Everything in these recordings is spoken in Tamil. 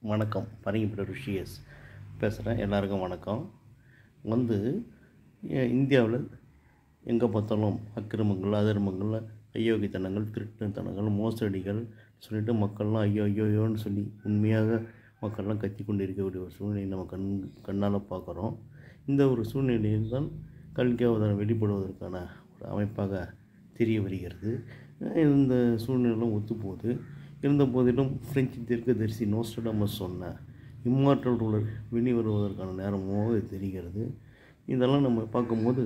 வணக்கம். பரங்கிப்பேட்டை ருஷியஸ் பேசுகிறேன். எல்லாருக்கும் வணக்கம். வந்து இந்தியாவில் எங்கே பார்த்தாலும் அக்கிரமங்கள், அதர்மங்கள், அயோக்கியத்தனங்கள், திருட்டுத்தனங்கள், மோசடிகள் சொல்லிட்டு மக்கள்லாம் ஐயோ ஐயோயோன்னு சொல்லி உண்மையாக மக்கள்லாம் கத்தி கொண்டு இருக்கக்கூடிய ஒரு சூழ்நிலையை நம்ம கண்ணால் பார்க்குறோம். இந்த ஒரு சூழ்நிலையில் தான் கல்கி அவதாரம் வெளிப்படுவதற்கான ஒரு அமைப்பாக தெரிய வருகிறது. இந்த சூழ்நிலையும் ஒத்துப்போகுது. இருந்த போதிலும் பிரெஞ்சு தீர்க்கதரிசி நோஸ்ட்ரடாமஸ் சொன்ன இம்மார்டல் ரூலர் வெளிவருவதற்கான நேரமாக தெரிகிறது. இதெல்லாம் நம்ம பார்க்கும்போது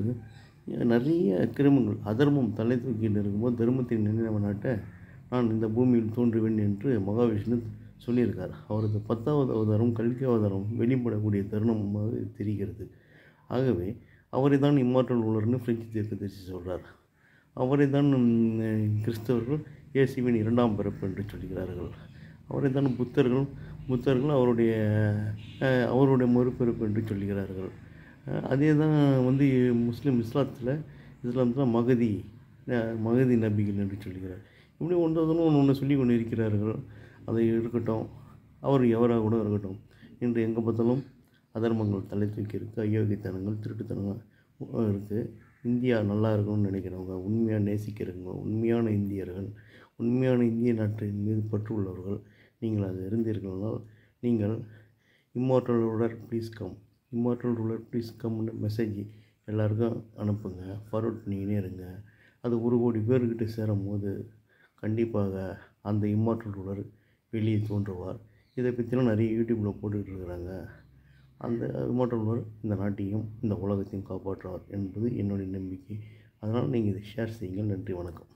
நிறைய கிரமங்கள் அதர்மம் தலை தூக்கிட்டு இருக்கும்போது தர்மத்தின் நினைவனாட்ட நான் இந்த பூமியில் தோன்றுவேன் என்று மகாவிஷ்ணு சொல்லியிருக்கார். அவரது 10வது அவதாரம் கல்கி அவதாரம் வெளிப்படக்கூடிய தருணமாக தெரிகிறது. ஆகவே அவரை தான் இம்மார்டல் ரூலர்னு பிரெஞ்சு தீர்க்கதரிசி சொல்கிறார். அவரை தான் கிறிஸ்தவர்கள் இயேசுவின் 2ஆம் பிறப்பு என்று சொல்கிறார்கள். அவரை தான் புத்தர்கள் அவருடைய மறுபிறப்பு என்று சொல்கிறார்கள். அதே தான் வந்து இஸ்லாத்தில் மகதி நபிகள் என்று சொல்கிறார். இப்படி ஒன்று சொல்லி கொண்டு இருக்கிறார்கள். அதை இருக்கட்டும், அவர் எவராக கூட இருக்கட்டும், இன்று எங்கே பார்த்தாலும் அதர்மங்கள் தலை தூக்கி இருக்குது, அயோக்கியத்தனங்கள், திருட்டுத்தனங்கள் இருக்குது. இந்தியா நல்லா இருக்கணும்னு நினைக்கிறவங்க, உண்மையாக நேசிக்கிறவங்க, உண்மையான இந்தியர்கள், உண்மையான இந்திய நாட்டின் மீது பற்று உள்ளவர்கள் நீங்கள் அது இருந்தீர்களால் நீங்கள் இம்மார்டல் ரூலர் ப்ளீஸ் கம்னு மெசேஜ் எல்லாருக்கும் அனுப்புங்க, ஃபார்வர்ட் பண்ணிக்கினே இருங்க. அது 1 கோடி பேர்கிட்ட சேரும் போது கண்டிப்பாக அந்த இம்மார்டல் ரூலர் வெளியே தோன்றுவார். இதை பற்றிலாம் நிறைய யூடியூப்பில் போட்டுக்கிட்டு இருக்கிறாங்க. அந்த இம்மார்டல் ரூலர் இந்த நாட்டையும் இந்த உலகத்தையும் காப்பாற்றுவார் என்பது என்னுடைய நம்பிக்கை. அதனால் நீங்கள் இதை ஷேர் செய்யுங்கள். நன்றி, வணக்கம்.